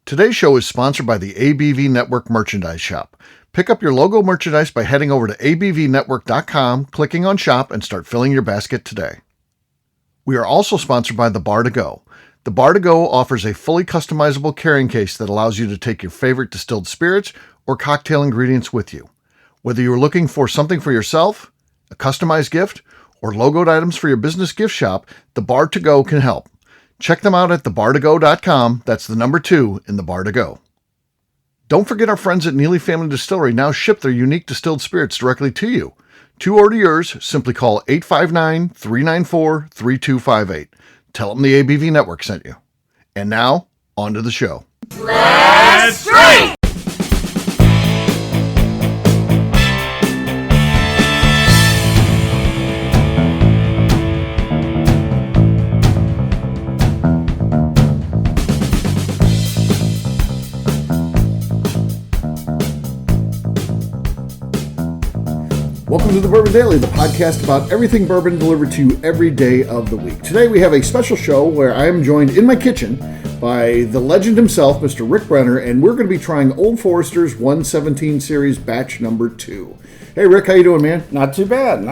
Today's show is sponsored by the ABV Network Merchandise Shop. Pick up your logo merchandise by heading over to abvnetwork.com, clicking on Shop, and start filling your basket today. We are also sponsored by the Bar to Go. The Bar to Go offers a fully customizable carrying case that allows you to take your favorite distilled spirits or cocktail ingredients with you. Whether you're looking for something for yourself, a customized gift, or logoed items for your business gift shop, the Bar to Go can help. Check them out at thebar2go.com. That's the number 2 in the Bar to Go. Don't forget our friends at Neely Family Distillery now ship their unique distilled spirits directly to you. To order yours, simply call 859-394-3258. Tell them the ABV Network sent you. And now, on to the show. Let's drink! Welcome to the Bourbon Daily, the podcast about everything bourbon delivered to you every day of the week. Today we have a special show where I am joined in my kitchen by the legend himself, Mr. Rick Brenner, and we're going to be trying Old Forester's 117 Series batch number 2. Hey Rick, how you doing, man? Not too bad.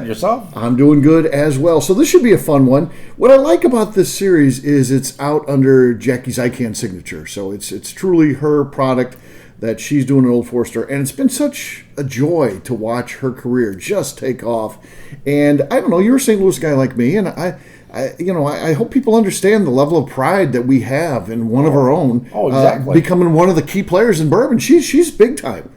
Yourself? I'm doing good as well. So this should be a fun one. What I like about this series is it's out under Jackie Zykan's signature. So it's truly her product that she's doing at Old Forester, and it's been such a joy to watch her career just take off. And I don't know, you're a St. Louis guy like me, and I hope people understand the level of pride that we have in one of our own. Exactly. Becoming one of the key players in bourbon. She's big time.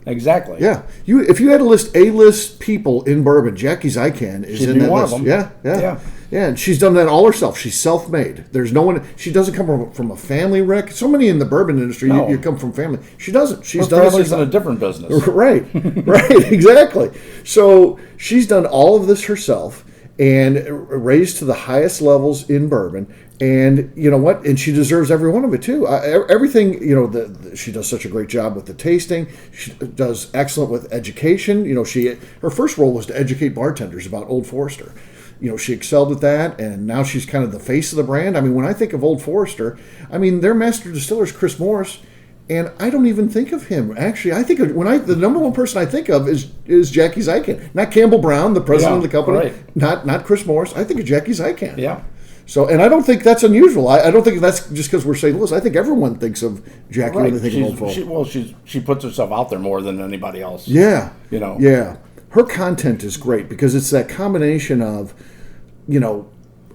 Exactly. Yeah. If you had to list A-list people in bourbon, Jackie Zykan is in that list. Of them. Yeah. And she's done that all herself. She's self-made. There's no one. She doesn't come from a family, Rick. So many in the bourbon industry, no. you come from family. She doesn't. She's Her family's in a different business. Right. Exactly. So she's done all of this herself and raised to the highest levels in bourbon. And you know what? And she deserves every one of it too. Everything, she does such a great job with the tasting. She does excellent with education. Her first role was to educate bartenders about Old Forester. She excelled at that, and now she's kind of the face of the brand. I mean, when I think of Old Forester, their master distiller is Chris Morris, and I don't even think of him. Actually, I think the number one person I think of is Jackie Zykan, not Campbell Brown, the president of the company, right. not Chris Morris. I think of Jackie Zykan. Yeah. So, and I don't think that's unusual. I don't think that's just because we're St. Louis. I think everyone thinks of Jackie when they think of Old Forester. She puts herself out there more than anybody else. Yeah. Yeah. Her content is great because it's that combination of,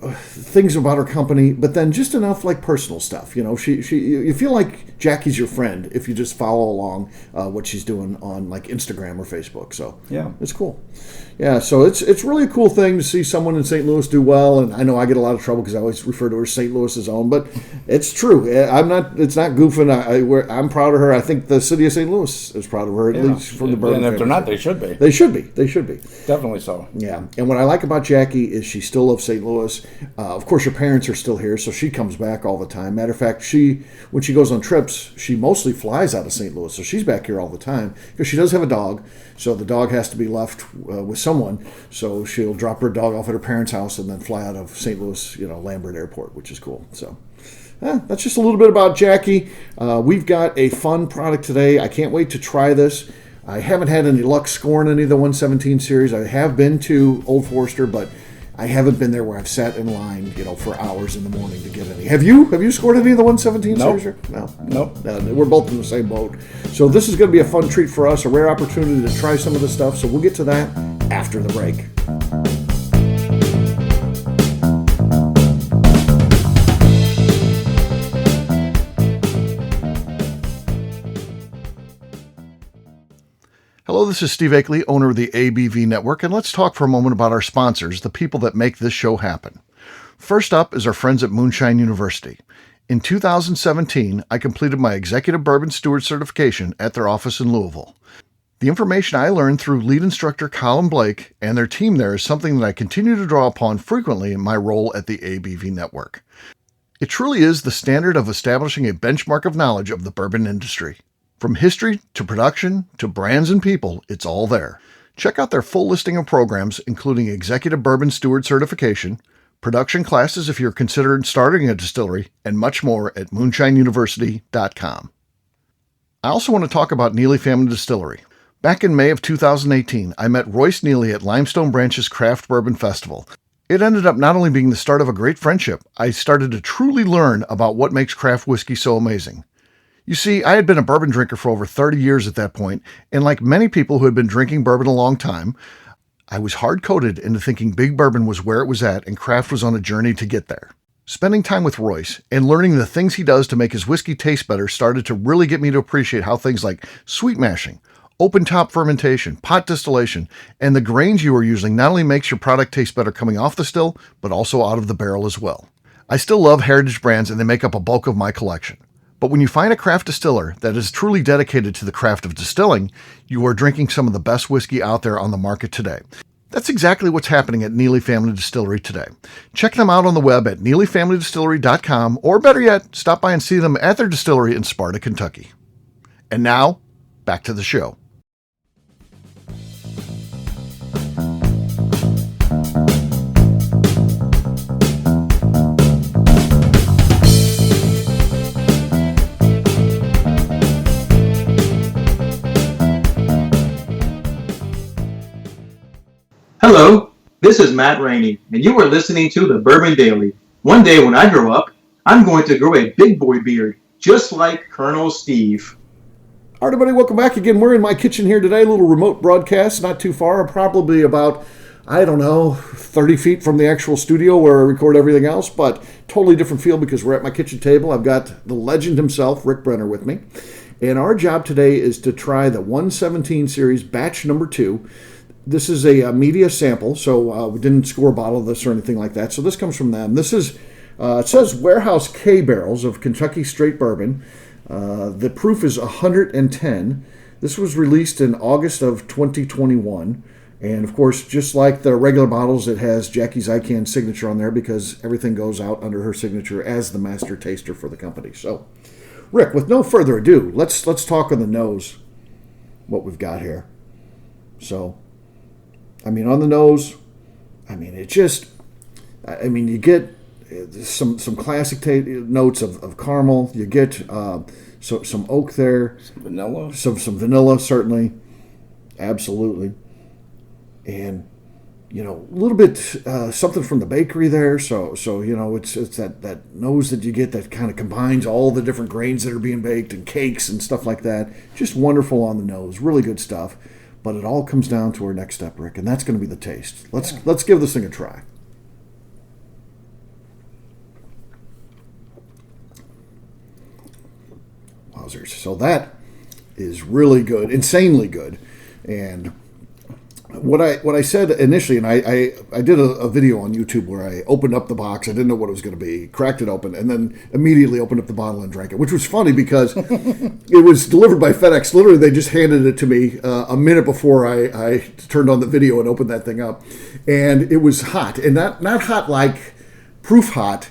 things about her company, but then just enough like personal stuff. You feel like Jackie's your friend if you just follow along what she's doing on like Instagram or Facebook. So yeah, it's cool. Yeah, so it's really a cool thing to see someone in St. Louis do well. And I know I get a lot of trouble because I always refer to her as St. Louis's own, but it's true. It's not goofing. I'm proud of her. I think the city of St. Louis is proud of her, at least from the bourbon. And if they're not, they should be. They should be. Definitely so. Yeah, and what I like about Jackie is she still loves St. Louis. Of course, her parents are still here, so she comes back all the time. Matter of fact, when she goes on trips, she mostly flies out of St. Louis, so she's back here all the time because she does have a dog, so the dog has to be left with someone. So she'll drop her dog off at her parents' house and then fly out of St. Louis, Lambert Airport, which is cool. So that's just a little bit about Jackie. We've got a fun product today. I can't wait to try this. I haven't had any luck scoring any of the 117 series. I have been to Old Forester, but I haven't been there where I've sat in line, for hours in the morning to get any. Have you scored any of the 117 series? Nope. No, we're both in the same boat. So this is going to be a fun treat for us, a rare opportunity to try some of the stuff. So we'll get to that after the break. Hello, this is Steve Akeley, owner of the ABV Network, and let's talk for a moment about our sponsors, the people that make this show happen. First up is our friends at Moonshine University. In 2017, I completed my Executive Bourbon Steward certification at their office in Louisville. The information I learned through lead instructor Colin Blake and their team there is something that I continue to draw upon frequently in my role at the ABV Network. It truly is the standard of establishing a benchmark of knowledge of the bourbon industry. From history to production to brands and people, it's all there. Check out their full listing of programs, including Executive Bourbon Steward Certification, production classes if you're considering starting a distillery, and much more at moonshineuniversity.com. I also want to talk about Neely Family Distillery. Back in May of 2018, I met Royce Neely at Limestone Branch's Craft Bourbon Festival. It ended up not only being the start of a great friendship, I started to truly learn about what makes craft whiskey so amazing. You see, I had been a bourbon drinker for over 30 years at that point, and like many people who had been drinking bourbon a long time, I was hard-coded into thinking big bourbon was where it was at and craft was on a journey to get there. Spending time with Royce and learning the things he does to make his whiskey taste better started to really get me to appreciate how things like sweet mashing, open top fermentation, pot distillation, and the grains you are using not only makes your product taste better coming off the still, but also out of the barrel as well. I still love heritage brands and they make up a bulk of my collection. But when you find a craft distiller that is truly dedicated to the craft of distilling, you are drinking some of the best whiskey out there on the market today. That's exactly what's happening at Neely Family Distillery today. Check them out on the web at neelyfamilydistillery.com, or better yet, stop by and see them at their distillery in Sparta, Kentucky. And now, back to the show. Hello, this is Matt Rainey, and you are listening to the Bourbon Daily. One day when I grow up, I'm going to grow a big boy beard, just like Colonel Steve. All right, everybody, welcome back again. We're in my kitchen here today, a little remote broadcast, not too far, probably about, 30 feet from the actual studio where I record everything else, but totally different feel because we're at my kitchen table. I've got the legend himself, Rick Brenner, with me. And our job today is to try the 117 series batch number 2. This is a media sample, so we didn't score a bottle of this or anything like that. So this comes from them. This is, it says Warehouse K barrels of Kentucky straight bourbon. The proof is 110. This was released in August of 2021. And of course, just like the regular bottles, it has Jackie Zykan's signature on there because everything goes out under her signature as the master taster for the company. So, Rick, with no further ado, let's talk on the nose what we've got here. So, on the nose, it just, you get some classic notes of caramel. You get some oak there. Some vanilla. Some vanilla, certainly. Absolutely. And, a little bit something from the bakery there. So it's that nose that you get that kind of combines all the different grains that are being baked and cakes and stuff like that. Just wonderful on the nose. Really good stuff. But it all comes down to our next step, Rick, and that's going to be the taste. Let's give this thing a try. Wowzers. So that is really good, insanely good. And what I said initially, and I did a video on YouTube where I opened up the box. I didn't know what it was going to be, cracked it open, and then immediately opened up the bottle and drank it, which was funny because it was delivered by FedEx. Literally, they just handed it to me a minute before I turned on the video and opened that thing up. And it was hot, and not hot like proof hot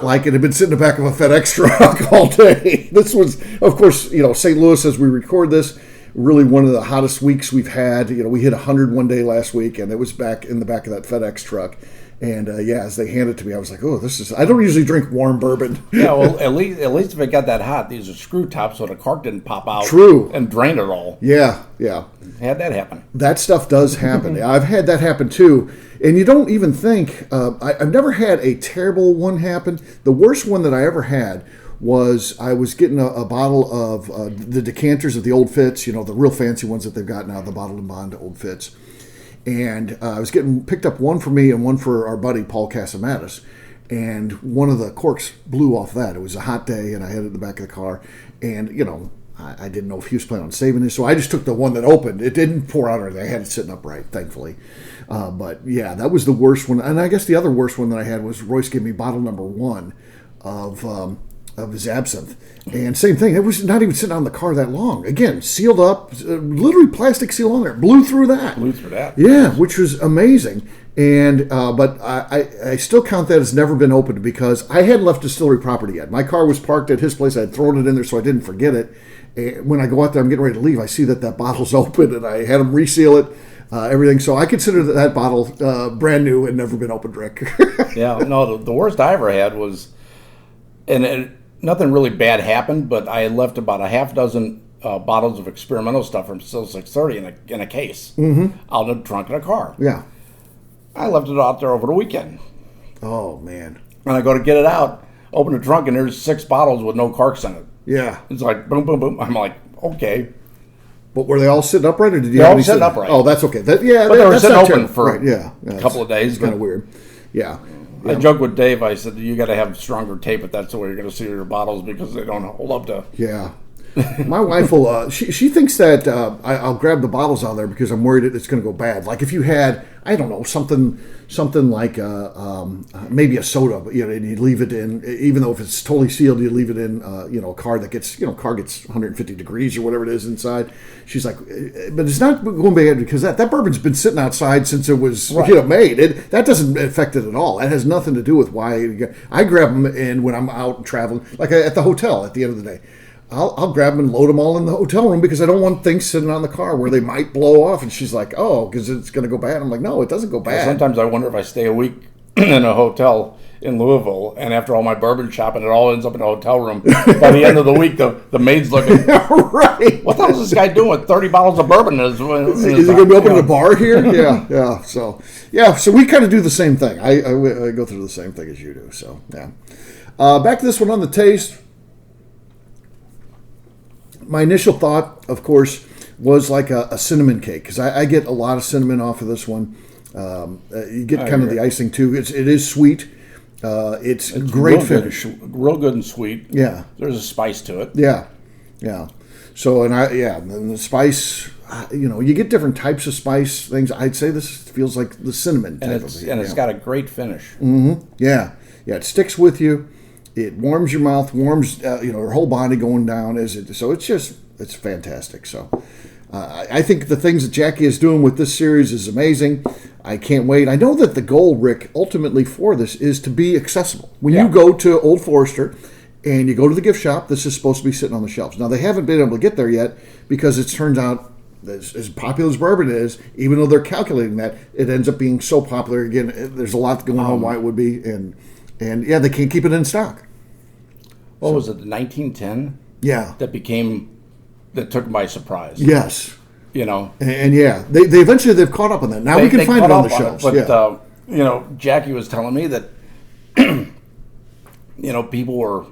like it had been sitting in the back of a FedEx truck all day. This was, of course, St. Louis as we record this, really one of the hottest weeks we've had. We hit 100 one day last week, and it was back in the back of that FedEx truck. And as they handed it to me, I was like, "Oh, this is." I don't usually drink warm bourbon. Yeah, well, at least if it got that hot, these are screw tops, so the cork didn't pop out. True. And drain it all. Yeah. Had that happen. That stuff does happen. I've had that happen too. And you don't even think. I've never had a terrible one happen. The worst one that I ever had was I was getting a bottle of the decanters of the Old Fitz, the real fancy ones that they've got now, the bottled and bond Old Fitz. And I was picked up one for me and one for our buddy Paul Casamatis. And one of the corks blew off that. It was a hot day, and I had it in the back of the car. And, I didn't know if he was planning on saving it, so I just took the one that opened. It didn't pour out or anything. I had it sitting upright, thankfully. But, yeah, that was the worst one. And I guess the other worst one that I had was Royce gave me bottle number 1 of his absinthe. And same thing, it was not even sitting on the car that long. Again, sealed up, literally plastic seal on there. Blew through that. Yeah, which was amazing. And but I still count that as never been opened because I hadn't left distillery property yet. My car was parked at his place. I had thrown it in there so I didn't forget it. And when I go out there, I'm getting ready to leave. I see that bottle's open, and I had him reseal it. everything. So I consider that bottle brand new and never been opened, Rick. Yeah, no, the worst I ever had was, nothing really bad happened, but I had left about a half dozen bottles of experimental stuff from Still 630 in a case out in the trunk of the car. Yeah. I left it out there over the weekend. Oh, man. And I go to get it out, open the trunk, and there's 6 bottles with no corks in it. Yeah. It's like boom, boom, boom. I'm like, okay. But were they all sitting upright, or did you They're have all any sitting upright. Oh, that's okay. But they were sitting open for a a couple of days. Kind of weird. Yeah. I joked with Dave. I said, you got to have stronger tape if that's the way you're going to seal your bottles, because they don't hold up to... Yeah. My wife will, she thinks that I'll grab the bottles out of there because I'm worried it's going to go bad. Like if you had, I don't know, something like maybe a soda, but and you leave it in, even though if it's totally sealed, you leave it in, a car that gets, car gets 150 degrees or whatever it is inside. She's like, but it's not going bad because that bourbon's been sitting outside since it was made. That doesn't affect it at all. That has nothing to do with why I grab them in when I'm out and traveling, like at the hotel at the end of the day. I'll grab them and load them all in the hotel room because I don't want things sitting on the car where they might blow off. And she's like, oh, because it's going to go bad. I'm like, no, it doesn't go bad. Sometimes I wonder if I stay a week in a hotel in Louisville, and after all my bourbon shopping, it all ends up in a hotel room. By the end of the week, the maid's looking, right. What the hell is this guy doing with 30 bottles of bourbon? Is he going to be opening a bar here? Yeah. So we kind of do the same thing. I go through the same thing as you do. So, yeah. Back to this one on the taste. My initial thought, of course, was like a cinnamon cake because I get a lot of cinnamon off of this one. You get kind of the icing too. It is sweet. It's great finish. Real good and sweet. Yeah. There's a spice to it. Yeah. So and the spice. You get different types of spice things. I'd say this feels like the cinnamon type of it. And it's got a great finish. Mm-hmm. Yeah. It sticks with you. It warms your mouth, warms her whole body going down. So it's fantastic. So I think the things that Jackie is doing with this series is amazing. I can't wait. I know that the goal, Rick, ultimately for this is to be accessible. When you go to Old Forester and you go to the gift shop, this is supposed to be sitting on the shelves. Now they haven't been able to get there yet because it turns out as popular as bourbon is, even though they're calculating that, it ends up being so popular. Again, there's a lot going on why it would be and they can't keep it in stock. What was it, 1910? Yeah. That took them by surprise. Yes. And they eventually they've caught up on that. Now we can find it on the shelves. But Jackie was telling me that people were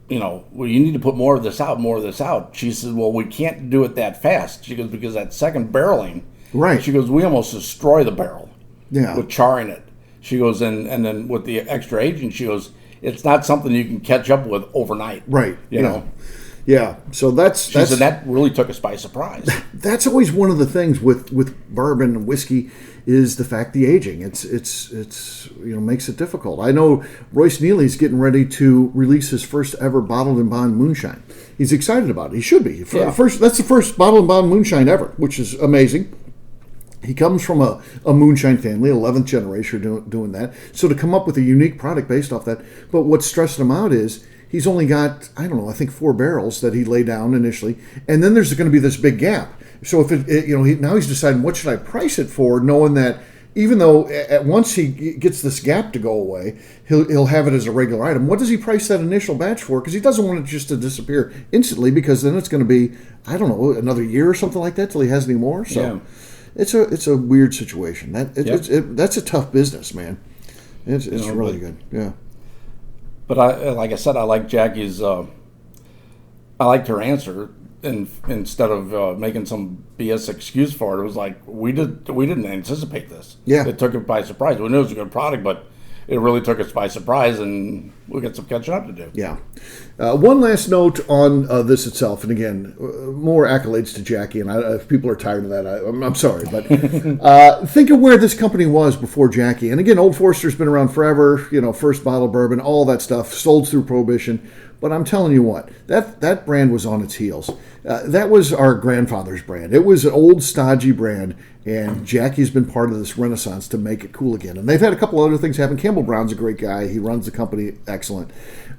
well, you need to put more of this out. She said, well, we can't do it that fast. She goes, because that second barreling. Right. She goes, we almost destroy the barrel. Yeah. With charring it. She goes, and then with the extra aging, she goes, it's not something you can catch up with overnight. Right. You know? Yeah. So that's said that really took us by surprise. That's always one of the things with bourbon and whiskey is the fact the aging. It's makes it difficult. I know Royce Neely's getting ready to release his first ever bottled and bond moonshine. He's excited about it. He should be. That's the first bottled and bond moonshine ever, which is amazing. He comes from a moonshine family, 11th generation doing that. So to come up with a unique product based off that. But what's stressing him out is he's only got, I think 4 barrels that he laid down initially. And then there's going to be this big gap. So if now he's deciding what should I price it for, knowing that even though at once he gets this gap to go away, he'll have it as a regular item. What does he price that initial batch for? Because he doesn't want it just to disappear instantly, because then it's going to be, another year or something like that till he has any more. So. Yeah. It's a weird situation. That's a tough business, man. It's really good. Yeah. But like I said, I like Jackie's. I liked her answer, and instead of making some BS excuse for it, it was like we didn't anticipate this. Yeah. It took it by surprise. We knew it was a good product, but it really took us by surprise, and we got some catching up to do. Yeah. One last note on this itself, and again, more accolades to Jackie, and if people are tired of that, I'm sorry, but think of where this company was before Jackie. And again, Old Forester's been around forever, first bottle of bourbon, all that stuff, sold through Prohibition. But I'm telling you what, that brand was on its heels. That was our grandfather's brand. It was an old, stodgy brand, and Jackie's been part of this renaissance to make it cool again. And they've had a couple other things happen. Campbell Brown's a great guy. He runs the company excellent.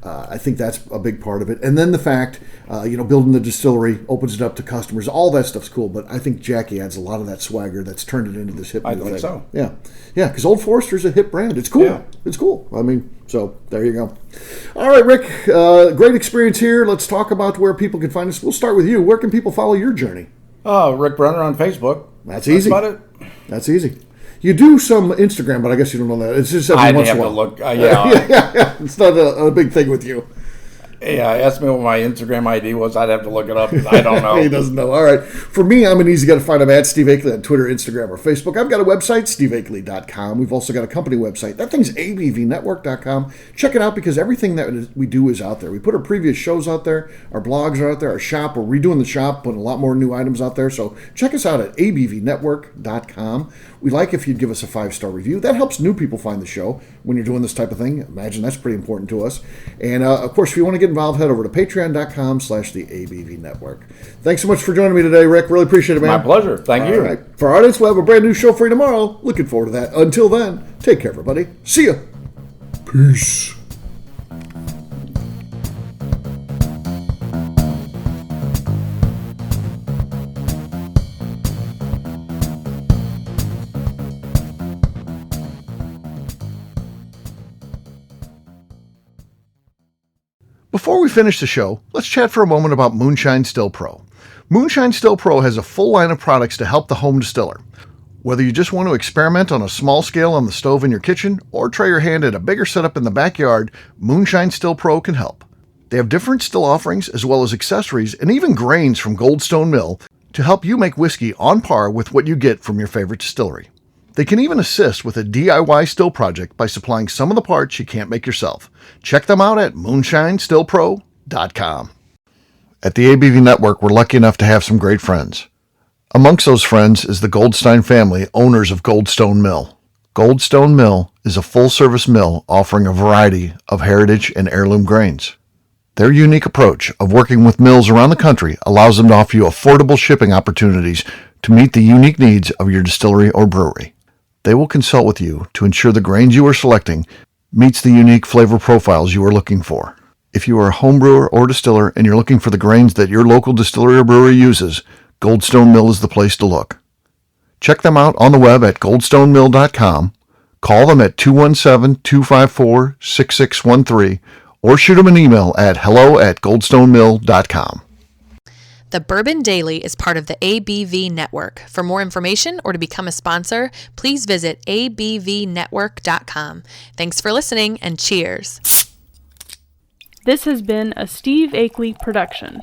I think that's a big part of it. And then the fact, building the distillery opens it up to customers. All that stuff's cool, but I think Jackie adds a lot of that swagger that's turned it into this hip new thing. I think so. Yeah, because Old Forester's a hip brand. It's cool. Yeah. It's cool. I mean, so there you go. All right, Rick, great experience here. Let's talk about where people can find us. We'll start with you. Where can people follow your journey? Rick Brenner on Facebook. That's easy. That's about it. That's easy. You do some Instagram, but I guess you don't know that. It's just every once in a while. Look. Yeah. It's not a big thing with you. Yeah, ask me what my Instagram ID was. I'd have to look it up because I don't know. He doesn't know. All right. For me, I'm an easy guy to find. I'm at Steve Akeley on Twitter, Instagram, or Facebook. I've got a website, steveakeley.com. We've also got a company website. That thing's abvnetwork.com. Check it out because everything that we do is out there. We put our previous shows out there. Our blogs are out there. Our shop, we're redoing the shop, putting a lot more new items out there. So check us out at abvnetwork.com. We'd like if you'd give us a 5-star review. That helps new people find the show when you're doing this type of thing. Imagine that's pretty important to us. And, of course, if you want to get involved, head over to patreon.com/the ABV Network. Thanks so much for joining me today, Rick. Really appreciate it, man. My pleasure. Thank you. All right. For our audience, we'll have a brand new show for you tomorrow. Looking forward to that. Until then, take care, everybody. See ya. Peace. Before we finish the show, let's chat for a moment about Moonshine Still Pro. Moonshine Still Pro has a full line of products to help the home distiller. Whether you just want to experiment on a small scale on the stove in your kitchen or try your hand at a bigger setup in the backyard, Moonshine Still Pro can help. They have different still offerings as well as accessories and even grains from Goldstone Mill to help you make whiskey on par with what you get from your favorite distillery. They can even assist with a DIY still project by supplying some of the parts you can't make yourself. Check them out at moonshinestillpro.com. At the ABV Network, we're lucky enough to have some great friends. Amongst those friends is the Goldstein family, owners of Goldstone Mill. Goldstone Mill is a full-service mill offering a variety of heritage and heirloom grains. Their unique approach of working with mills around the country allows them to offer you affordable shipping opportunities to meet the unique needs of your distillery or brewery. They will consult with you to ensure the grains you are selecting meets the unique flavor profiles you are looking for. If you are a home brewer or distiller and you're looking for the grains that your local distillery or brewery uses, Goldstone Mill is the place to look. Check them out on the web at goldstonemill.com, call them at 217-254-6613, or shoot them an email at hello@goldstonemill.com. The Bourbon Daily is part of the ABV Network. For more information or to become a sponsor, please visit abvnetwork.com. Thanks for listening and cheers. This has been a Steve Akeley production.